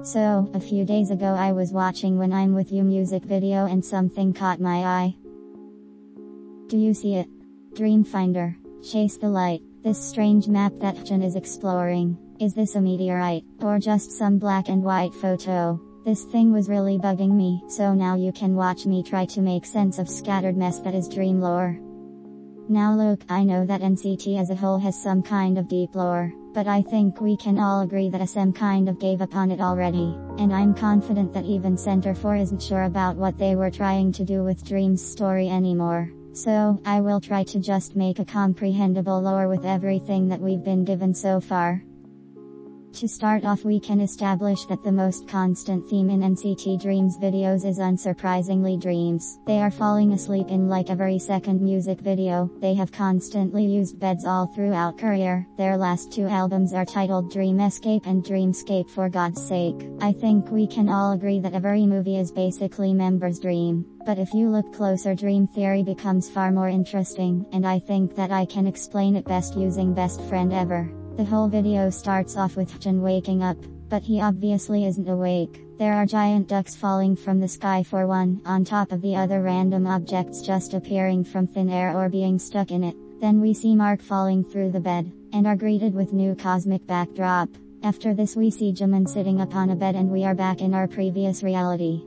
So, a few days ago I was watching When I'm With You music video and something caught my eye. Do you see it? Dream Finder. Chase the light. This strange map that Hyun is exploring. Is this a meteorite, or just some black and white photo? This thing was really bugging me, so now you can watch me try to make sense of scattered mess that is dream lore. Now look, I know that NCT as a whole has some kind of deep lore, but I think we can all agree that SM kind of gave up on it already, and I'm confident that even Center 4 isn't sure about what they were trying to do with Dream's story anymore. So, I will try to just make a comprehensible lore with everything that we've been given so far. To start off, we can establish that the most constant theme in NCT DREAM's videos is unsurprisingly dreams. They are falling asleep in like every second music video. They have constantly used beds all throughout career. Their last two albums are titled Dream Escape and Dreamscape for God's sake. I think we can all agree that every movie is basically members' dream. But if you look closer, dream theory becomes far more interesting, and I think that I can explain it best using Best Friend Ever. The whole video starts off with Hyun waking up, but he obviously isn't awake. There are giant ducks falling from the sky for one, on top of the other random objects just appearing from thin air or being stuck in it. Then we see Mark falling through the bed, and are greeted with new cosmic backdrop. After this we see Jimin sitting up on a bed and we are back in our previous reality.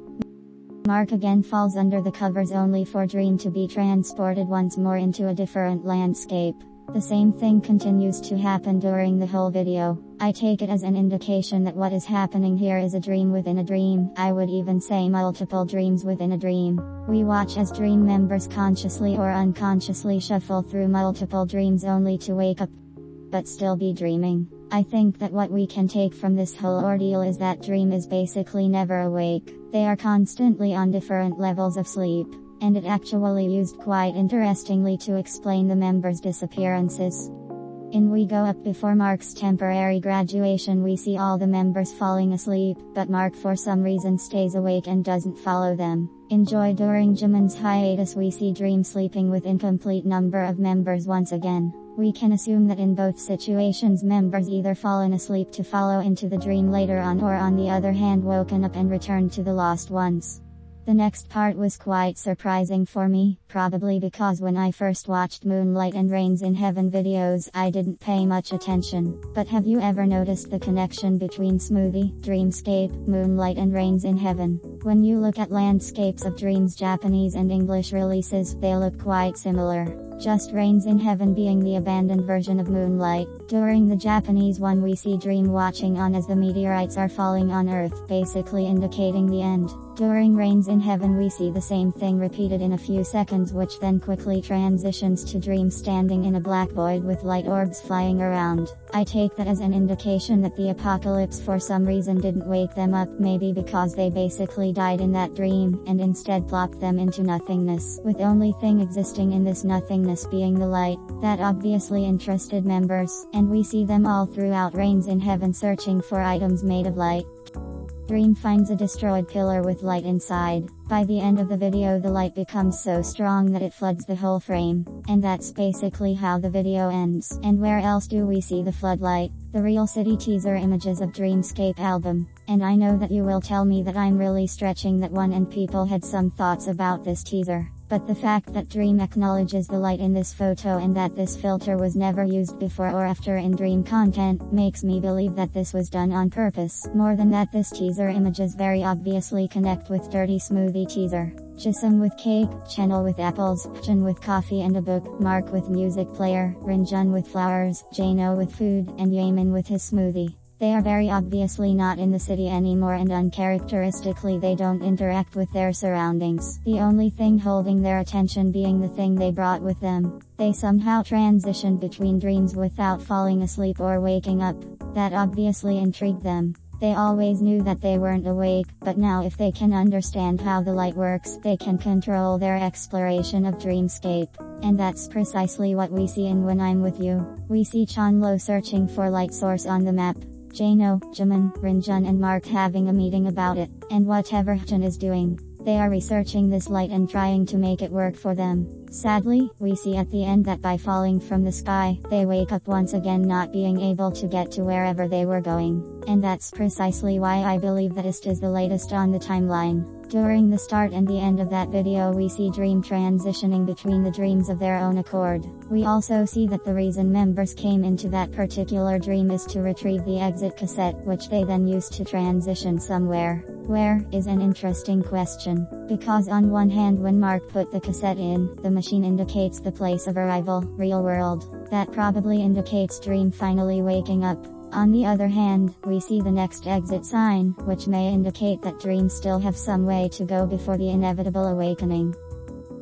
Mark again falls under the covers only for Dream to be transported once more into a different landscape. The same thing continues to happen during the whole video. I take it as an indication that what is happening here is a dream within a dream. I would even say multiple dreams within a dream. We watch as Dream members consciously or unconsciously shuffle through multiple dreams only to wake up, but still be dreaming. I think that what we can take from this whole ordeal is that Dream is basically never awake. They are constantly on different levels of sleep. And it actually used quite interestingly to explain the members' disappearances. In We Go Up, before Mark's temporary graduation, we see all the members falling asleep, but Mark for some reason stays awake and doesn't follow them. In Joy, during Jimin's hiatus, we see Dream sleeping with incomplete number of members once again. We can assume that in both situations members either fallen asleep to follow into the dream later on, or on the other hand woken up and returned to the lost ones. The next part was quite surprising for me, probably because when I first watched Moonlight and Rains in Heaven videos I didn't pay much attention. But have you ever noticed the connection between Smoothie, Dreamscape, Moonlight and Rains in Heaven? When you look at landscapes of Dream's Japanese and English releases, they look quite similar. Just Rains in Heaven being the abandoned version of Moonlight. During the Japanese one we see Dream watching on as the meteorites are falling on Earth, basically indicating the end. During Rains in Heaven we see the same thing repeated in a few seconds, which then quickly transitions to Dream standing in a black void with light orbs flying around. I take that as an indication that the apocalypse for some reason didn't wake them up, maybe because they basically died in that dream, and instead plopped them into nothingness, with only thing existing in this nothingness being the light. That obviously interested members, and we see them all throughout Rains in Heaven searching for items made of light. Dream finds a destroyed pillar with light inside. By the end of the video the light becomes so strong that it floods the whole frame. And that's basically how the video ends. And where else do we see the floodlight? The Real City teaser images of Dreamscape album. And I know that you will tell me that I'm really stretching that one, and people had some thoughts about this teaser. But the fact that Dream acknowledges the light in this photo and that this filter was never used before or after in Dream content makes me believe that this was done on purpose. More than that, this teaser images very obviously connect with Dirty Smoothie teaser. Jisung with cake, Chenil with apples, Hyun with coffee and a book, Mark with music player, Rinjun with flowers, Jano with food, and Yaemin with his smoothie. They are very obviously not in the city anymore, and uncharacteristically they don't interact with their surroundings. The only thing holding their attention being the thing they brought with them. They somehow transitioned between dreams without falling asleep or waking up. That obviously intrigued them. They always knew that they weren't awake, but now if they can understand how the light works, they can control their exploration of Dreamscape. And that's precisely what we see in When I'm With You. We see Chanlo searching for light source on the map. Jano, Jimin, Rinjun and Mark having a meeting about it, and whatever Hyun is doing. They are researching this light and trying to make it work for them. Sadly, we see at the end that by falling from the sky, they wake up once again not being able to get to wherever they were going. And that's precisely why I believe that this is the latest on the timeline. During the start and the end of that video we see Dream transitioning between the dreams of their own accord. We also see that the reason members came into that particular dream is to retrieve the exit cassette, which they then use to transition somewhere. Where is an interesting question, because on one hand when Mark put the cassette in, the machine indicates the place of arrival, real world. That probably indicates Dream finally waking up. On the other hand, we see the next exit sign, which may indicate that dreams still have some way to go before the inevitable awakening.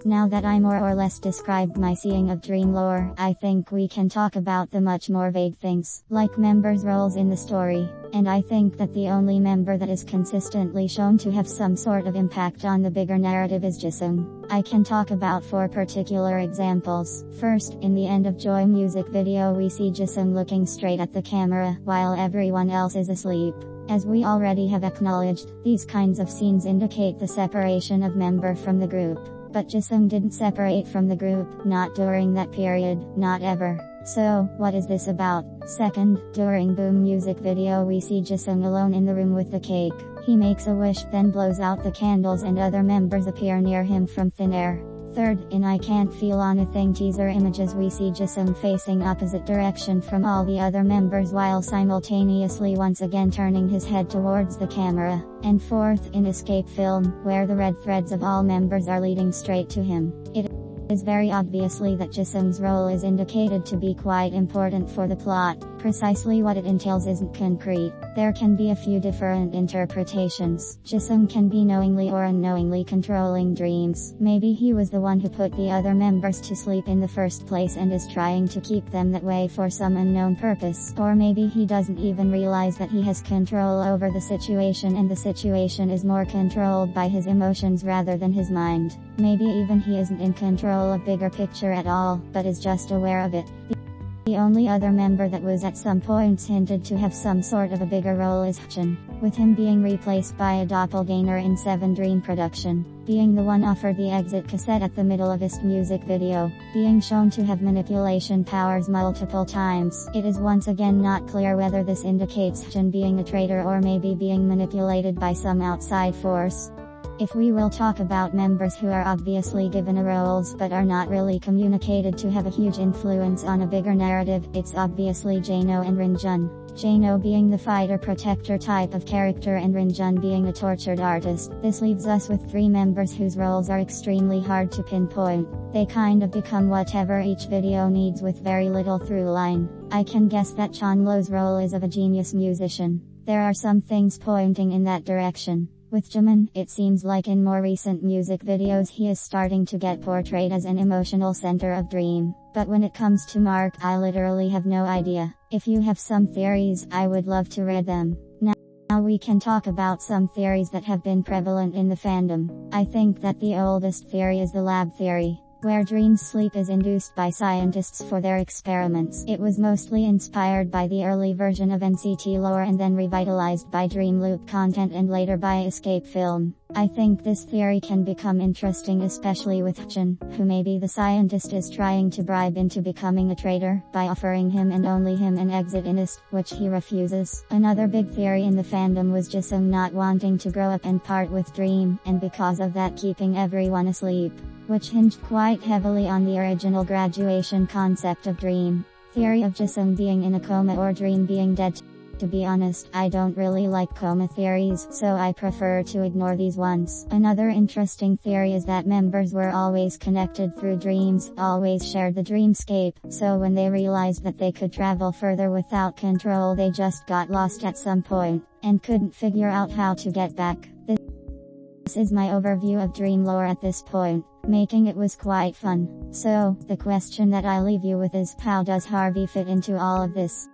Now that I more or less described my seeing of dream lore, I think we can talk about the much more vague things, like members' roles in the story. And I think that the only member that is consistently shown to have some sort of impact on the bigger narrative is Jisung. I can talk about 4 particular examples. First, in the end of Joy music video we see Jisung looking straight at the camera, while everyone else is asleep. As we already have acknowledged, these kinds of scenes indicate the separation of member from the group. But Jisung didn't separate from the group, not during that period, not ever. So, what is this about? Second, during Boom music video we see Jisung alone in the room with the cake. He makes a wish, then blows out the candles and other members appear near him from thin air. Third, in I Can't Feel Anything teaser images we see Jisung facing opposite direction from all the other members while simultaneously once again turning his head towards the camera. And fourth, in Escape film, where the red threads of all members are leading straight to him. It is very obviously that Jisung's role is indicated to be quite important for the plot. Precisely what it entails isn't concrete. There can be a few different interpretations. Jisung can be knowingly or unknowingly controlling dreams. Maybe he was the one who put the other members to sleep in the first place and is trying to keep them that way for some unknown purpose. Or maybe he doesn't even realize that he has control over the situation and the situation is more controlled by his emotions rather than his mind. Maybe even he isn't in control of bigger picture at all, but is just aware of it. The only other member that was at some points hinted to have some sort of a bigger role is Hchan, with him being replaced by a doppelganger in 7 Dream production, being the one offered the exit cassette at the middle of his music video, being shown to have manipulation powers multiple times. It is once again not clear whether this indicates Hchan being a traitor or maybe being manipulated by some outside force. If we will talk about members who are obviously given a roles but are not really communicated to have a huge influence on a bigger narrative, it's obviously Jano and Rinjun. Jano being the fighter protector type of character and Rinjun being a tortured artist. This leaves us with 3 members whose roles are extremely hard to pinpoint. They kind of become whatever each video needs with very little through line. I can guess that Chanlo's role is of a genius musician. There are some things pointing in that direction. With Jimin, it seems like in more recent music videos he is starting to get portrayed as an emotional center of Dream. But when it comes to Mark, I literally have no idea. If you have some theories, I would love to read them. Now we can talk about some theories that have been prevalent in the fandom. I think that the oldest theory is the lab theory, where dream sleep is induced by scientists for their experiments. It was mostly inspired by the early version of NCT lore and then revitalized by Dream Loop content and later by Escape film. I think this theory can become interesting especially with Hchan, who maybe the scientist is trying to bribe into becoming a traitor, by offering him and only him an exit in IST, which he refuses. Another big theory in the fandom was Jisung not wanting to grow up and part with Dream, and because of that keeping everyone asleep, which hinged quite heavily on the original graduation concept of Dream. Theory of Jisung being in a coma or Dream being dead. To be honest, I don't really like coma theories, so I prefer to ignore these ones. Another interesting theory is that members were always connected through dreams, always shared the dreamscape, so when they realized that they could travel further without control they just got lost at some point, and couldn't figure out how to get back. This is my overview of Dream lore at this point. Making it was quite fun. So, the question that I leave you with is, how does Harvey fit into all of this?